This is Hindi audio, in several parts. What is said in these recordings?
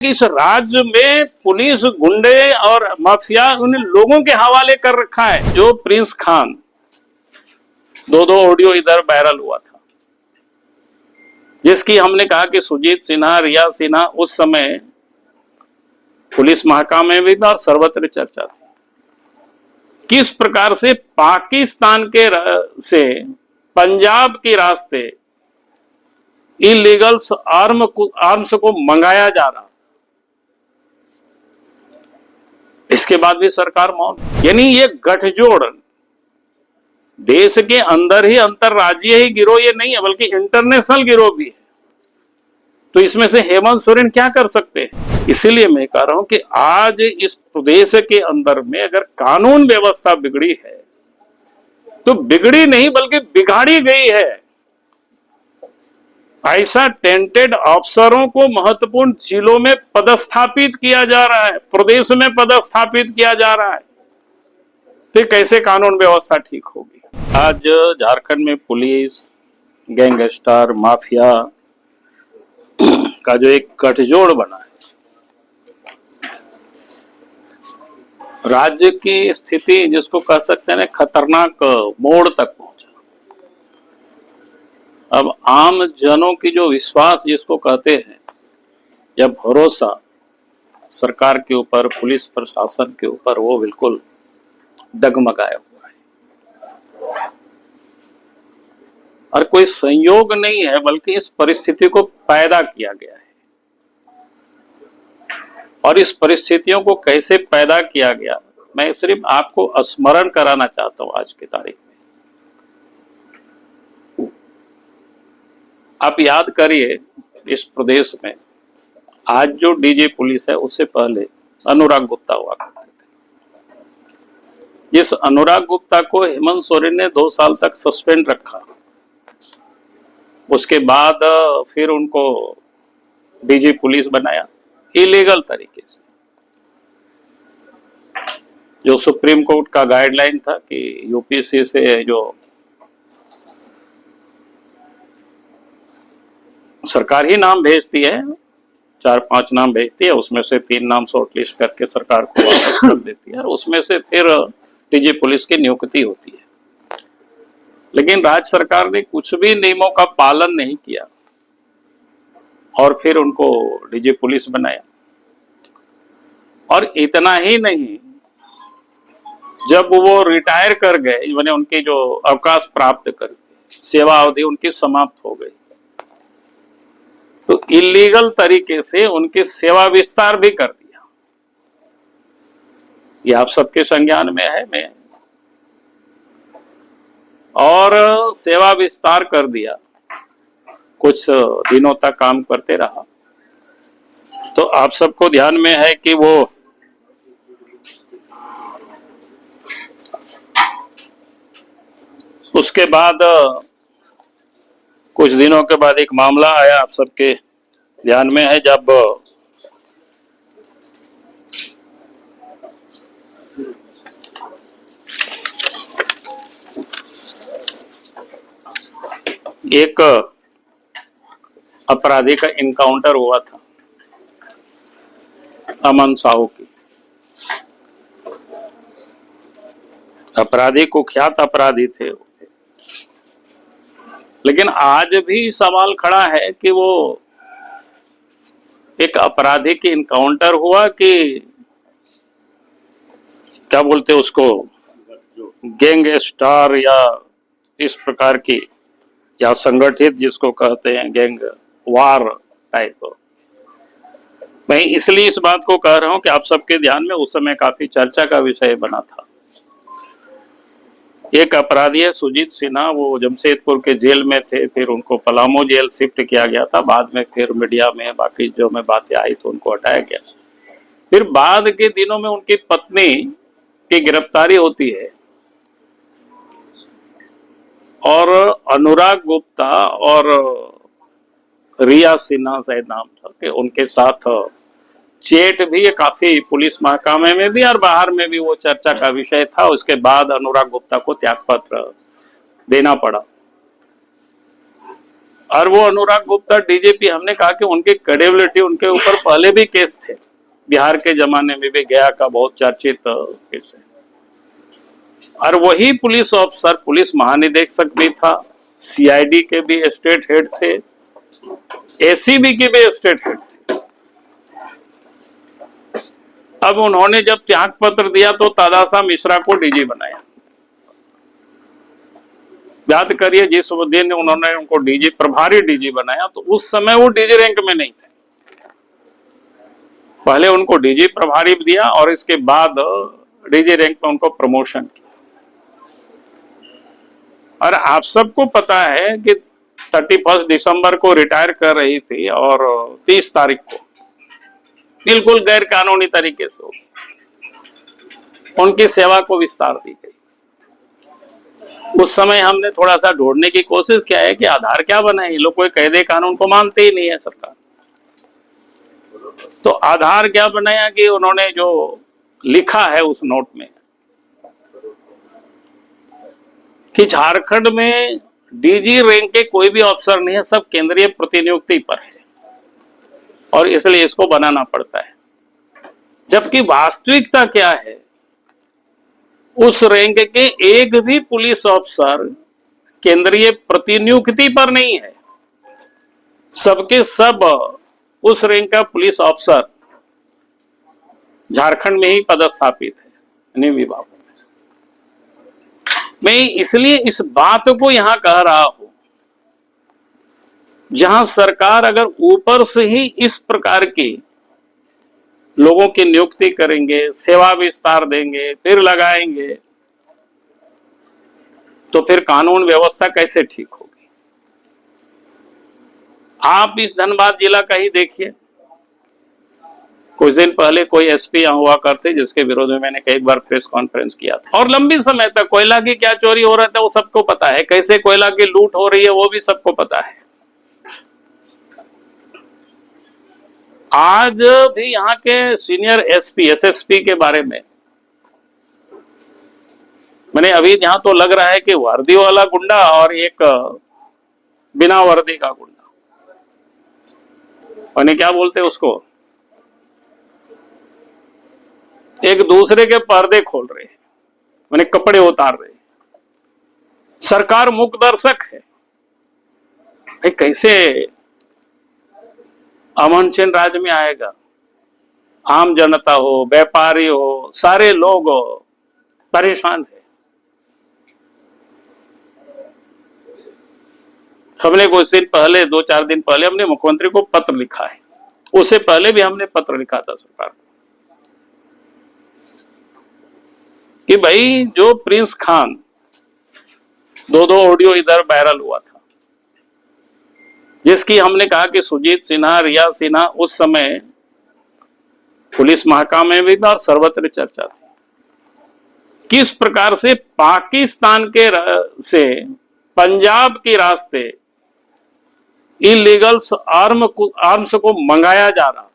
इस राज्य में पुलिस गुंडे और माफिया उन लोगों के हवाले कर रखा है। जो प्रिंस खान दो ऑडियो इधर वायरल हुआ था, जिसकी हमने कहा कि सुजीत सिन्हा, रिया सिन्हा उस समय पुलिस महकमे में भी और सर्वत्र चर्चा थी। किस प्रकार से पाकिस्तान के से पंजाब के रास्ते इलीगल आर्म्स को मंगाया जा रहा, इसके बाद भी सरकार मौन। यानी ये गठजोड़ देश के अंदर ही अंतरराज्यीय ही गिरोह ये नहीं है, बल्कि इंटरनेशनल गिरोह भी है। तो इसमें से हेमंत सोरेन क्या कर सकते हैं? इसीलिए मैं कह रहा हूं कि आज इस प्रदेश के अंदर में अगर कानून व्यवस्था बिगड़ी है तो बिगड़ी नहीं बल्कि बिगाड़ी गई है। ऐसा टेंटेड अफसरों को महत्वपूर्ण जिलों में पदस्थापित किया जा रहा है, प्रदेश में पदस्थापित किया जा रहा है, फिर कैसे कानून व्यवस्था ठीक होगी? आज झारखंड में पुलिस, गैंगस्टर, माफिया का जो एक गठजोड़ बना है, राज्य की स्थिति जिसको कह सकते हैं खतरनाक मोड़ तक पहुंचा। अब आम जनों की जो विश्वास जिसको कहते हैं या भरोसा सरकार के ऊपर, पुलिस प्रशासन के ऊपर, वो बिल्कुल डगमगाया हुआ है। और कोई संयोग नहीं है बल्कि इस परिस्थिति को पैदा किया गया है। और इस परिस्थितियों को कैसे पैदा किया गया, मैं सिर्फ आपको स्मरण कराना चाहता हूं आज की तारीख में। आप याद करिए, इस प्रदेश में आज जो डीजी पुलिस है उससे पहले अनुराग गुप्ता हुआ करते थे। इस अनुराग गुप्ता को हेमंत सोरेन ने 2 साल तक सस्पेंड रखा। उसके बाद फिर उनको डीजी पुलिस बनाया इलीगल तरीके से। जो सुप्रीम कोर्ट का गाइडलाइन था कि यूपीसी से जो सरकार ही नाम भेजती है, 4-5 नाम भेजती है, उसमें से 3 नाम शॉर्टलिस्ट करके सरकार को वापस कर देती है और उसमें से फिर डीजी पुलिस की नियुक्ति होती है। लेकिन राज्य सरकार ने कुछ भी नियमों का पालन नहीं किया और फिर उनको डीजी पुलिस बनाया। और इतना ही नहीं, जब वो रिटायर कर गए, यानी उनकी जो अवकाश प्राप्त कर, सेवा अवधि उनकी समाप्त हो गई, तो इलीगल तरीके से उनकी सेवा विस्तार भी कर दिया। ये आप सबके संज्ञान में है। मैं और सेवा विस्तार कर दिया, कुछ दिनों तक काम करते रहा। तो आप सबको ध्यान में है कि वो उसके बाद कुछ दिनों के बाद एक मामला आया, आप सबके ध्यान में है, जब एक अपराधी का इनकाउंटर हुआ था, अमन साहू की। अपराधी कुख्यात अपराधी थे, लेकिन आज भी सवाल खड़ा है कि वो एक अपराधी की इनकाउंटर हुआ कि क्या बोलते उसको, गैंगस्टर या इस प्रकार की, या संगठित जिसको कहते हैं गैंग वार टाइप। मैं इसलिए इस बात को कह रहा हूं कि आप सबके ध्यान में उस समय काफी चर्चा का विषय बना था। एक अपराधी है सुजीत सिन्हा, वो जमशेदपुर के जेल में थे, फिर उनको पलामू जेल शिफ्ट किया गया था। बाद में फिर मीडिया में बाकी जो में बातें आई तो उनको हटाया गया। फिर बाद के दिनों में उनकी पत्नी की गिरफ्तारी होती है और अनुराग गुप्ता और रिया सिन्हा शायद नाम था कि उनके साथ चेट भी काफी पुलिस महकमे में भी और बाहर में भी वो चर्चा का विषय था। उसके बाद अनुराग गुप्ता को त्यागपत्र देना पड़ा। और वो अनुराग गुप्ता डीजीपी, हमने कहा कि उनकी क्रेडिबिलिटी, उनके ऊपर पहले भी केस थे, बिहार के जमाने में भी गया का बहुत चर्चित केस है। और वही पुलिस ऑफिसर पुलिस महानिदेशक भी था, सीआईडी के भी स्टेट हेड थे, एसीबी के भी स्टेट हेड थे। अब उन्होंने जब त्याग पत्र दिया तो तदासा मिश्रा को डीजी बनाया। याद करिए, जिस दिन उन्होंने उनको डीजी, प्रभारी डीजी बनाया, तो उस समय वो डीजी रैंक में नहीं थे। पहले उनको डीजी प्रभारी दिया और इसके बाद डीजी रैंक में उनको प्रमोशन किया। और आप सबको पता है कि 31 दिसंबर को रिटायर कर रही थी और 30 तारीख को बिल्कुल गैर कानूनी तरीके से उनकी सेवा को विस्तार दी गई। उस समय हमने थोड़ा सा ढूंढने की कोशिश किया है कि आधार क्या बना है, ये लोग कोई कायदे कानून को मानते ही नहीं है सरकार। तो आधार क्या बनाया कि उन्होंने जो लिखा है उस नोट में कि झारखंड में डीजी रैंक के कोई भी अफसर नहीं है, सब केंद्रीय प्रतिनियुक्ति पर है और इसलिए इसको बनाना पड़ता है। जबकि वास्तविकता क्या है, उस रैंक के एक भी पुलिस ऑफिसर केंद्रीय प्रतिनियुक्ति पर नहीं है, सबके सब उस रैंक का पुलिस ऑफिसर झारखंड में ही पदस्थापित है, अन्य विभागों में। मैं इसलिए इस बात को यहां कह रहा हूं, जहां सरकार अगर ऊपर से ही इस प्रकार की लोगों की नियुक्ति करेंगे, सेवा विस्तार देंगे, फिर लगाएंगे, तो फिर कानून व्यवस्था कैसे ठीक होगी। आप इस धनबाद जिला का ही देखिए, कुछ दिन पहले कोई एसपी यहां हुआ करते जिसके विरोध में मैंने कई बार प्रेस कॉन्फ्रेंस किया था, और लंबी समय तक कोयला की क्या चोरी हो रहा था वो सबको पता है, कैसे कोयला की लूट हो रही है वो भी सबको पता है। आज भी यहाँ के सीनियर एसपी एसएसपी के बारे में मैंने अभी यहां तो लग रहा है कि वर्दी वाला गुंडा और एक बिना वर्दी का गुंडा, मैंने क्या बोलते उसको, एक दूसरे के पर्दे खोल रहे हैं, मैंने कपड़े उतार रहे हैं। सरकार मूक दर्शक है भाई, कैसे अमन चैन राज्य में आएगा। आम जनता हो, व्यापारी हो, सारे लोग परेशान है। हमने कुछ दिन पहले, 2-4 दिन पहले हमने मुख्यमंत्री को पत्र लिखा है, उससे पहले भी हमने पत्र लिखा था सरकार को कि भाई जो प्रिंस खान 2 ऑडियो इधर वायरल हुआ था, जिसकी हमने कहा कि सुजीत सिन्हा, रिया सिन्हा उस समय पुलिस महकमे में भी और सर्वत्र चर्चा थी, किस प्रकार से पाकिस्तान के से पंजाब के रास्ते इलीगल आर्म्स को मंगाया जा रहा।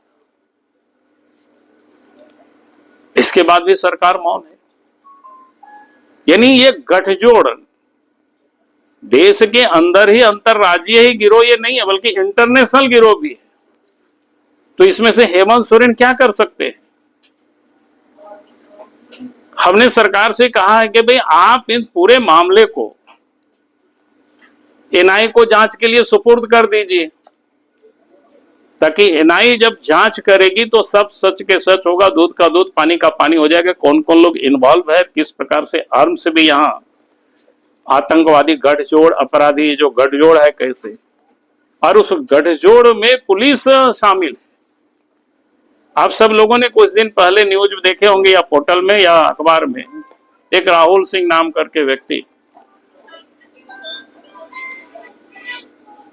इसके बाद भी सरकार मौन है। यानी ये गठजोड़ देश के अंदर ही अंतरराज्यीय ही गिरोह ये नहीं है, बल्कि इंटरनेशनल गिरोह भी है। तो इसमें से हेमंत सोरेन क्या कर सकते हैं। हमने सरकार से कहा है कि भाई आप इन पूरे मामले को एनआई को जांच के लिए सुपुर्द कर दीजिए, ताकि एनआई जब जांच करेगी तो सब सच के सच होगा, दूध का दूध पानी का पानी हो जाएगा, कौन कौन लोग इन्वॉल्व है, किस प्रकार से आर्म से भी यहाँ आतंकवादी गठजोड़, अपराधी जो गठजोड़ है कैसे, और उस गठजोड़ में पुलिस शामिल है। आप सब लोगों ने कुछ दिन पहले न्यूज देखे होंगे या पोर्टल में या अखबार में, एक राहुल सिंह नाम करके व्यक्ति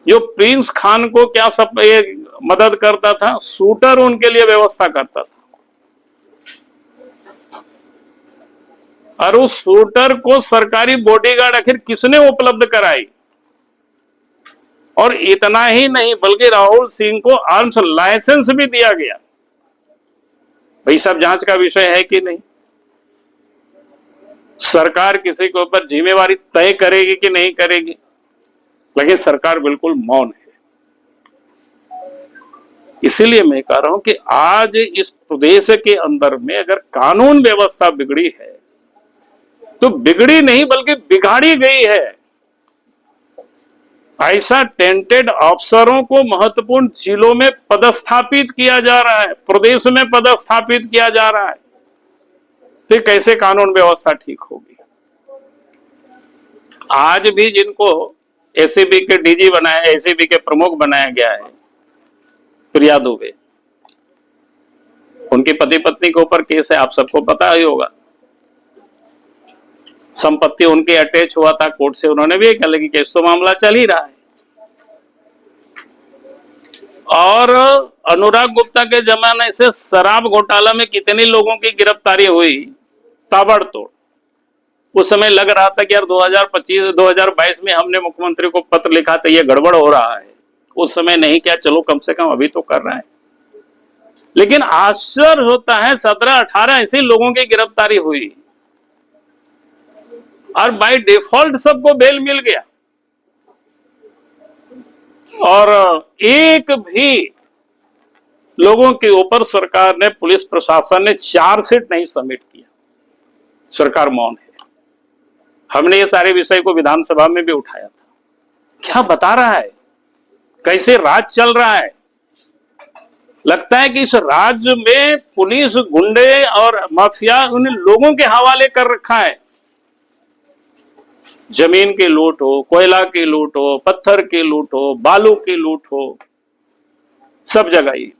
जो प्रिंस खान को क्या सब मदद करता था, शूटर उनके लिए व्यवस्था करता था, और उस शूटर को सरकारी बॉडीगार्ड आखिर किसने उपलब्ध कराई। और इतना ही नहीं बल्कि राहुल सिंह को आर्म्स लाइसेंस भी दिया गया। भाई सब जांच का विषय है कि नहीं, सरकार किसी के ऊपर जिम्मेवारी तय करेगी कि नहीं करेगी। लेकिन सरकार बिल्कुल मौन है। इसीलिए मैं कह रहा हूं कि आज इस प्रदेश के अंदर में अगर कानून व्यवस्था बिगड़ी है तो बिगड़ी नहीं बल्कि बिगाड़ी गई है। ऐसा टेंटेड अफसरों को महत्वपूर्ण जिलों में पदस्थापित किया जा रहा है, प्रदेश में पदस्थापित किया जा रहा है, फिर कैसे कानून व्यवस्था ठीक होगी? आज भी जिनको एसीबी के डीजी बनाया, एसीबी के प्रमुख बनाया गया है, प्रिया दुबे, उनकी पति पत्नी के ऊपर केस है, आप सबको पता ही होगा। संपत्ति उनके अटैच हुआ था कोर्ट से, उन्होंने भी कहा कि केस तो मामला चल ही रहा है। और अनुराग गुप्ता के जमाने से शराब घोटाला में कितने लोगों की गिरफ्तारी हुई, ताबड़तोड़। उस समय लग रहा था कि यार 2022 में हमने मुख्यमंत्री को पत्र लिखा था, ये गड़बड़ हो रहा है। उस समय नहीं क्या, चलो कम से कम अभी तो कर रहे हैं। लेकिन आश्चर्य होता है 17-18 ऐसे लोगों की गिरफ्तारी हुई और बाय डिफॉल्ट सबको बेल मिल गया और एक भी लोगों के ऊपर सरकार ने, पुलिस प्रशासन ने चार्जशीट नहीं सबमिट किया। सरकार मौन है। हमने ये सारे विषय को विधानसभा में भी उठाया था। क्या बता रहा है, कैसे राज चल रहा है? लगता है कि इस राज्य में पुलिस गुंडे और माफिया उन लोगों के हवाले कर रखा है। जमीन की लूट हो, कोयला की लूट हो, पत्थर की लूट हो, बालू की लूट हो, सब जगह ही।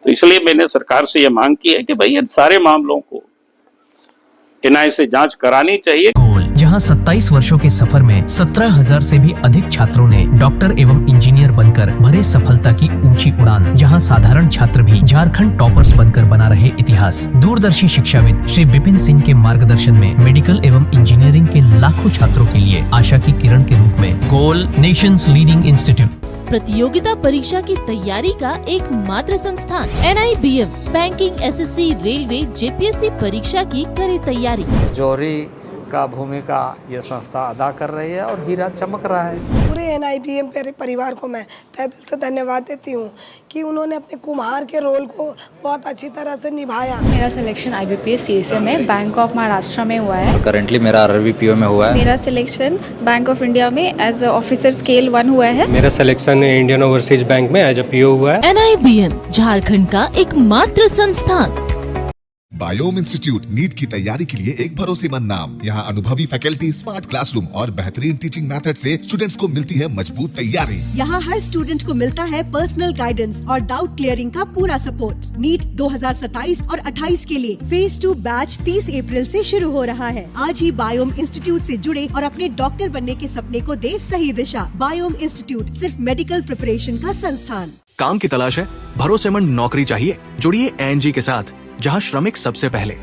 तो इसलिए मैंने सरकार से यह मांग की है कि भाई इन सारे मामलों को एनआईए से जांच करानी चाहिए। जहां 27 वर्षों के सफर में 17,000 से भी अधिक छात्रों ने डॉक्टर एवं इंजीनियर बनकर भरे सफलता की ऊंची उड़ान, जहां साधारण छात्र भी झारखंड टॉपर्स बनकर बना रहे इतिहास। दूरदर्शी शिक्षाविद श्री विपिन सिंह के मार्गदर्शन में मेडिकल एवं इंजीनियरिंग के लाखों छात्रों के लिए आशा की किरण के रूप में गोल नेशंस लीडिंग इंस्टीट्यूट। प्रतियोगिता परीक्षा की तैयारी का एकमात्र संस्थान NIBM banking, SSC, railway, JPSC परीक्षा की करे तैयारी। जौहरी का भूमिका ये संस्था अदा कर रही है और हीरा चमक रहा है। पूरे NIBM परिवार को मैं तहे दिल से धन्यवाद देती हूँ कि उन्होंने अपने कुम्हार के रोल को बहुत अच्छी तरह से निभाया। मेरा सिलेक्शन IBPS CSA में बैंक ऑफ महाराष्ट्र में हुआ है। करेंटली मेरा RRBPO में हुआ है। मेरा सिलेक्शन बैंक ऑफ इंडिया में एज ऑफिसर स्केल 1 हुआ है। मेरा सिलेक्शन इंडियन ओवरसीज बैंक में एज अ PO हुआ है। NIBM झारखंड का एकमात्र संस्थान। बायोम इंस्टीट्यूट नीट की तैयारी के लिए एक भरोसेमंद नाम। यहाँ अनुभवी फैकल्टी, स्मार्ट क्लासरूम और बेहतरीन टीचिंग मेथड से स्टूडेंट्स को मिलती है मजबूत तैयारी। यहाँ हर स्टूडेंट को मिलता है पर्सनल गाइडेंस और डाउट क्लियरिंग का पूरा सपोर्ट। नीट 2027 और 28 के लिए फेज 2 बैच 30 अप्रैल से शुरू हो रहा है। आज ही बायोम इंस्टीट्यूट से जुड़े और अपने डॉक्टर बनने के सपने को दे सही दिशा। बायोम इंस्टीट्यूट सिर्फ मेडिकल प्रिपरेशन का संस्थान। काम की तलाश है, भरोसेमंद नौकरी चाहिए? जुड़िए ANG के साथ, जहां श्रमिक सबसे पहले।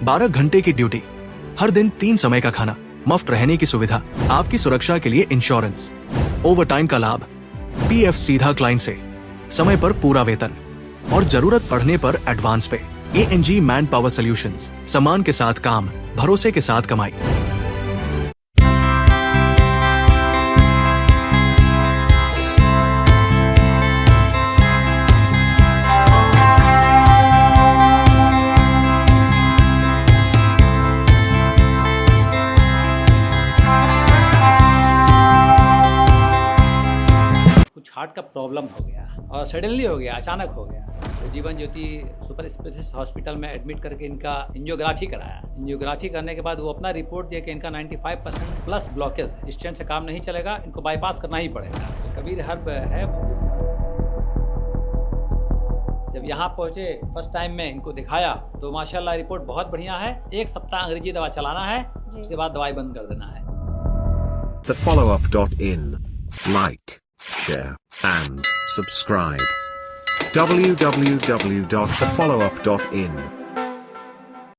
12 घंटे की ड्यूटी, हर दिन 3 समय का खाना, मुफ्त रहने की सुविधा, आपकी सुरक्षा के लिए इंश्योरेंस, ओवरटाइम का लाभ, PF सीधा क्लाइंट से, समय पर पूरा वेतन और जरूरत पड़ने पर एडवांस पे। ANG मैन पावर सॉल्यूशंस, सम्मान के साथ काम, भरोसे के साथ कमाई। हार्ट का प्रॉब्लम हो गया और सडनली हो गया, अचानक हो गया। तो Jeevan Jyoti super specialist hospital में एडमिट करके इनका एंजियोग्राफी कराया। एंजियोग्राफी करने के बाद वो अपना रिपोर्ट दिया कि इनका 95% प्लस ब्लॉकेज, स्टेंट से काम नहीं चलेगा, इनको बाईपास करना ही पड़ेगा। तो कबीर हर्ब है। जब यहाँ पहुँचे फर्स्ट टाइम में इनको दिखाया तो माशाल्लाह रिपोर्ट बहुत बढ़िया है। 1 सप्ताह अंग्रेजी दवा चलाना है, उसके बाद दवाई बंद कर देना है। TheFollowUp.in. Like, share and subscribe. www.thefollowup.in